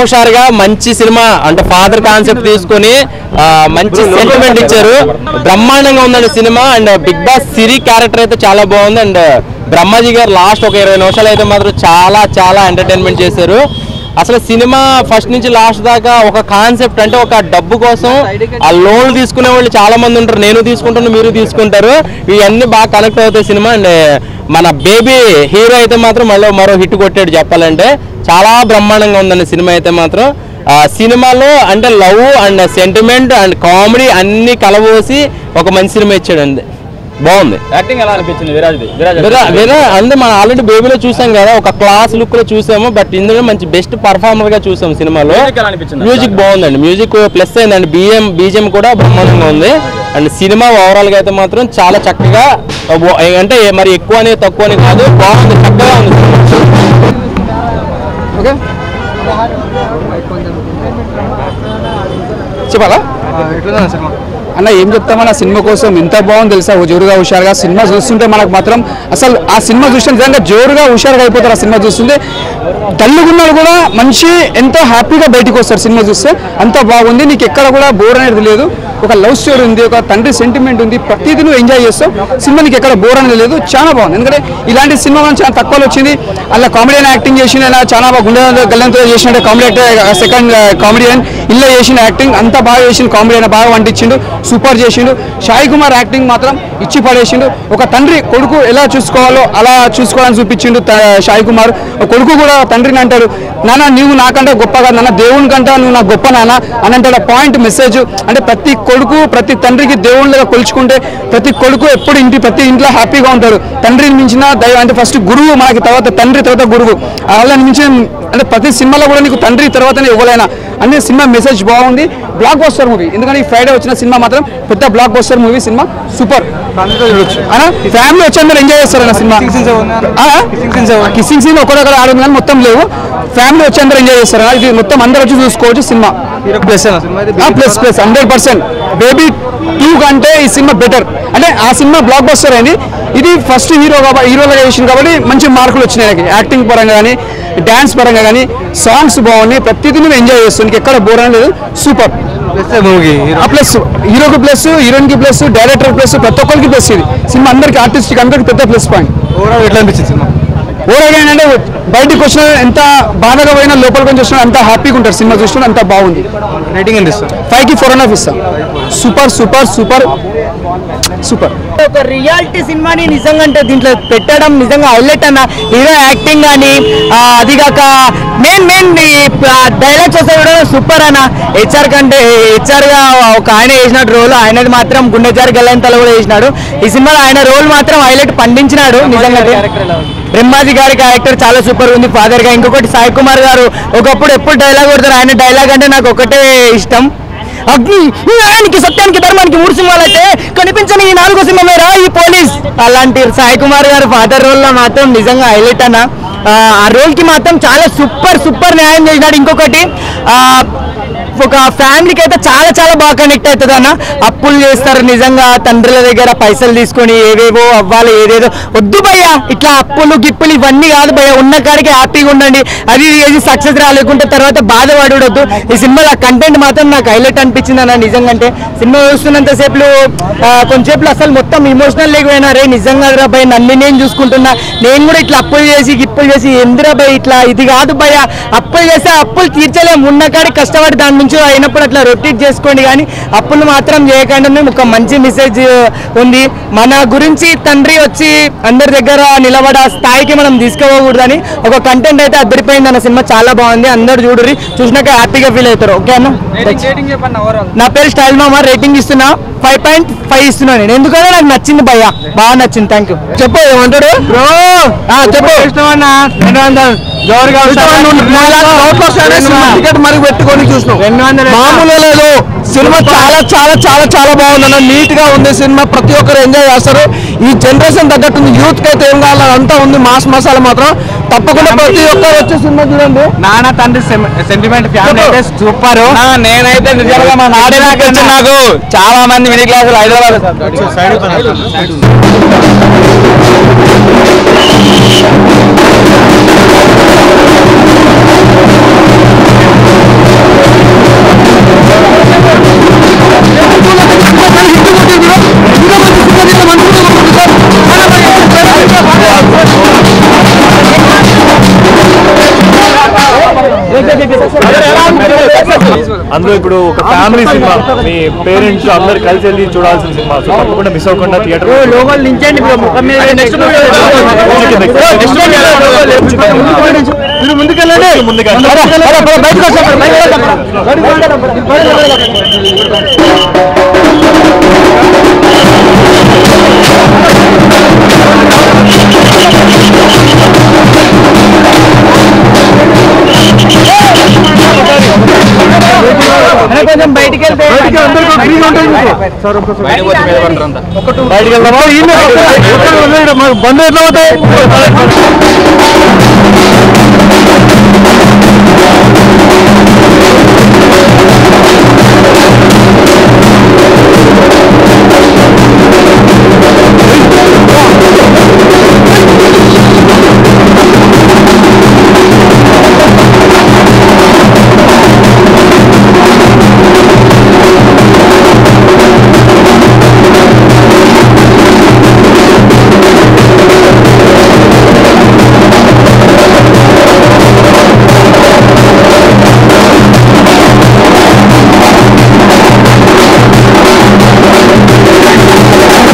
హుషారుగా మంచి సినిమా అంటే ఫాదర్ కాన్సెప్ట్ తీసుకొని మంచి సెంటిమెంట్ ఇచ్చారు. బ్రహ్మాండంగా ఉందండి సినిమా. And Bigg Boss Siri character అయితే చాలా బాగుంది. అండ్ బ్రహ్మాజీ గారు లాస్ట్ ఒక 20 నిమిషాలు అయితే మాత్రం చాలా చాలా ఎంటర్టైన్మెంట్ చేశారు. అసలు సినిమా ఫస్ట్ నుంచి లాస్ట్ దాకా ఒక కాన్సెప్ట్ అంటే ఒక డబ్బు కోసం ఆ లోన్లు తీసుకునే వాళ్ళు చాలా మంది ఉంటారు. నేను తీసుకుంటాను, మీరు తీసుకుంటారు. ఇవన్నీ బాగా కనెక్ట్ అవుతాయి సినిమా. అండ్ మన బేబీ హీరో అయితే మాత్రం మరో హిట్ కొట్టాడు చెప్పాలంటే. చాలా బ్రహ్మాండంగా ఉందండి సినిమా అయితే మాత్రం. సినిమాలో అంటే love and sentiment and comedy అన్ని కలబోసి ఒక మంచి సినిమా ఇచ్చాడు. అంతే బాగుంది. యాక్టింగ్ ఎలా అనిపించింది విరాజ్? అంటే మనం ఆల్రెడీ బేబీలో చూసాం కదా, ఒక క్లాస్ లుక్ లో చూసాము. బట్ ఇందులో మంచి బెస్ట్ పర్ఫార్మర్ గా చూసాం సినిమాలో. మ్యూజిక్ బాగుందండి, మ్యూజిక్ ప్లస్ అయిందండి. బీజిఎం కూడా బ్రహ్మాండంగా ఉంది. అండ్ సినిమా ఓవరాల్ గా అయితే మాత్రం చాలా చక్కగా, అంటే మరి ఎక్కువ అని తక్కువ అని కాదు, బాగుంది, చక్కగా ఉంది చెప్పాలా అన్న? ఏం చెప్తామన్నా, సినిమా కోసం ఎంత బాగుంది తెలుసా, జోరుగా హుషారుగా. సినిమా చూస్తుంటే మనకు మాత్రం అసలు ఆ సినిమా చూస్తే నిజంగా జోరుగా హుషారుగా అయిపోతారు. ఆ సినిమా చూస్తుంటే తల్లుగున్నాడు కూడా మనిషి ఎంతో హ్యాపీగా బయటకు వస్తారు సినిమా చూస్తే. అంత బాగుంది, నీకు ఎక్కడ కూడా బోర్ అనేది లేదు. ఒక లవ్ స్టోరీ ఉంది, ఒక తండ్రి సెంటిమెంట్ ఉంది, ప్రతిదీ నువ్వు ఎంజాయ్ చేస్తావు. సినిమా నీకు ఎక్కడ బోర్ అనేది లేదు, చాలా బాగుంది. ఎందుకంటే ఇలాంటి సినిమా మనం చాలా తక్కువలో వచ్చింది. అలా కామెడియన్ యాక్టింగ్ చేసిన చాలా బాగా గుండె గల్లంతో చేసినట్టు కామెడీ యాక్టర్, సెకండ్ కామెడియన్ ఇలా చేసిన యాక్టింగ్ అంతా బాగా చేసిన. కామెడీ అయినా బాగా వంటించిండు, సూపర్ చేసిండు. సాయి కుమార్ యాక్టింగ్ మాత్రం ఇచ్చి పడేసిండు. ఒక తండ్రి కొడుకు ఎలా చూసుకోవాలో అలా చూసుకోవాలని చూపించిండు సాయి కుమార్. కొడుకు కూడా తండ్రిని అంటాడు, నాన్న నువ్వు నాకంటే గొప్పగా, నాన్న దేవుని కంటే నువ్వు నాకు గొప్ప నాన్న అని అంటాడు. పాయింట్ మెసేజ్ అంటే ప్రతి కొడుకు ప్రతి తండ్రికి దేవుళ్ళగా కొలుచుకుంటే ప్రతి కొడుకు ఎప్పుడు ప్రతి ఇంట్లో హ్యాపీగా ఉంటారు. తండ్రిని మించిన అంటే ఫస్ట్ గురువు మనకి, తర్వాత తండ్రి, తర్వాత గురువు. వాళ్ళని మించిన అంటే ప్రతి సినిమాలో కూడా నీకు తండ్రి తర్వాతనే ఎవరైనా అనే సినిమా మెసేజ్ బాగుంది. బ్లాక్ బస్టర్ మూవీ, ఎందుకంటే ఈ ఫ్రైడే వచ్చిన సినిమా మాత్రం పెద్ద block buster movie. Cinema super, family వచ్చి అందరూ ఎంజాయ్ చేస్తారన్న సినిమా. కిస్సింగ్ సీన్ ఒకడొకరు ఆడదు కానీ మొత్తం లేవు. ఫ్యామిలీ వచ్చి అందరూ ఎంజాయ్ చేస్తారు. ఇది మొత్తం అందరూ వచ్చి చూసుకోవచ్చు సినిమా. ప్లస్ 100%. బేబీ 2 కంటే ఈ సినిమా బెటర్. అంటే ఆ సినిమా బ్లాక్ బస్టర్ అయింది, ఇది ఫస్ట్ హీరోగా చేసింది కాబట్టి మంచి మార్కులు వచ్చినాయి. యాక్టింగ్ పరంగా కానీ, డాన్స్ పరంగా కానీ, సాంగ్స్ బాగున్నాయి. ప్రతిదీ నువ్వు ఎంజాయ్ చేస్తావు, నీకు ఎక్కడ బోర్ అనేది లేదు. సూపర్ ప్లస్, హీరోకి ప్లస్, హీరోయిన్ కి ప్లస్, డైరెక్టర్ ప్లస్, ప్రతి ఒక్కరికి ప్లస్. ఇది సినిమా అందరికి, ఆర్టిస్ట్ అందరికి పెద్ద ప్లస్ పాయింట్. ఓవరాల్ ఎట్లా అనిపించింది సినిమా? ఓవరాల్ ఏంటంటే బయటకు వచ్చిన ఎంత బాధగా పోయినా లోపలికి వచ్చి వచ్చినా అంత హ్యాపీగా ఉంటారు సినిమా చూస్తున్నా. అంత బాగుంది. రేటింగ్ ఎంత ఇస్తాం? 5కి 4.5 ఇస్తాం. Super super super super. ఒక రియాలిటీ సినిమాని నిజంగా అంటే దీంట్లో పెట్టడం నిజంగా హైలైట్ అన్న. హీరో యాక్టింగ్ కానీ, అది కాక మెయిన్ డైలాగ్స్ వస్తే కూడా సూపర్ అన్న. హెచ్ఆర్గా ఒక ఆయన వేసినట్టు రోల్, ఆయనది మాత్రం గుండెచారి గల్లంతలో కూడా వేసినాడు. ఈ సినిమాలో ఆయన రోల్ మాత్రం హైలైట్ పండించినాడు నిజంగా. బ్రహ్మాజీ గారి క్యారెక్టర్ చాలా సూపర్ ఉంది ఫాదర్ గా. ఇంకొకటి సాయి కుమార్ గారు ఒకప్పుడు ఎప్పుడు డైలాగ్ కొడతారు, ఆయన డైలాగ్ అంటే నాకు ఒకటే ఇష్టం. అగ్ని న్యాయానికి సత్యానికి ధర్మానికి 3 సినిమాలు అయితే కనిపించని ఈ 4వ సినిమా ఈ పోలీస్. అలాంటి సాయి కుమార్ గారు ఫాదర్ రోల్ లో మాత్రం నిజంగా హైలైట్ అన్న. ఆ రోల్ కి మాత్రం చాలా సూపర్ న్యాయం చేసినాడు. ఇంకొకటి ఒక ఫ్యామిలీకి అయితే చాలా చాలా బాగా కనెక్ట్ అవుతుంది అన్న. అప్పులు చేస్తారు నిజంగా, తండ్రుల దగ్గర పైసలు తీసుకొని ఏవేవో అవ్వాలి, ఏదేదో వద్దు భయ్యా, ఇట్లా అప్పులు గిప్పులు ఇవన్నీ కాదు భయ్యా, ఉన్న కాడికి హ్యాపీగా ఉండండి. అది సక్సెస్ రాలేకుంటే తర్వాత బాధపడవద్దు. ఈ సినిమాలో కంటెంట్ మాత్రం నాకు హైలైట్ అనిపించింది అన్న నిజంగా. అంటే సినిమా చూస్తున్నంతసేపు కొంచెంసేపు అసలు మొత్తం ఇమోషనల్ లేకపోయినా, రే నిజంగా రా భయ్ నన్ను నేను చూసుకుంటున్నా, నేను కూడా ఇట్లా అప్పులు చేసి గిప్పులు చేసి ఎందురా భయ్ ఇట్లా, ఇది కాదు భయ్యా, అప్పులు చేస్తే అప్పులు తీర్చలేము, ఉన్న కాడికి కష్టపడి దాని నుంచి అయినప్పుడు అట్లా రొటేట్ చేసుకోండి, కానీ అప్పులు మాత్రం చేయకుండా. ఒక మంచి మెసేజ్ ఉంది. మన గురించి తండ్రి వచ్చి అందరి దగ్గర నిలబడ స్థాయికి మనం తీసుకుపోకూడదని ఒక కంటెంట్ అయితే అద్దరిపోయింది అన్న. సినిమా చాలా బాగుంది, అందరు చూడుర్రి, చూసినాక హ్యాపీగా ఫీల్ అవుతారు. ఓకే అన్న. నా పేరు స్టైల్ మామ, రేటింగ్ ఇస్తున్నా 5.5 ఇస్తున్నా నేను, ఎందుకంటే నాకు నచ్చింది భయ్య, బాగా నచ్చింది. Thank you. చెప్పు ఏమంటాడు బ్రో? చెప్పు. మరి పెట్టుకొని చూసినాం, మామూలు లేదు. సినిమా చాలా చాలా చాలా చాలా బాగుందన్న, నీట్ గా ఉంది సినిమా. ప్రతి ఒక్కరు ఎంజాయ్ చేస్తారు. ఈ జనరేషన్ తగ్గట్టుంది, యూత్ కి అయితే ఏం కావాలి అంతా ఉంది. మాస్ మసాలా మాత్రం తప్పకుండా ప్రతి ఒక్కరు వచ్చే సినిమా చూడండి. నాన్న తండ్రి సెంటిమెంట్ ఫ్యామిలీ అయితే సూపర్. నేనైతే నిజంగా మా నాకు చాలా మంది మిడిల్ క్లాస్ హైదరాబాద్ అందులో ఇప్పుడు ఒక ఫ్యామిలీ సినిమా, మీ పేరెంట్స్ అందరు కలిసి వెళ్ళి చూడాల్సిన సినిమా. సో తప్పకుండా మిస్ అవ్వకుండా థియేటర్ కొంచెం బయటికి వెళ్తే బయటికి వెళ్దామా బంద్ ఎట్లా అవుతాయి.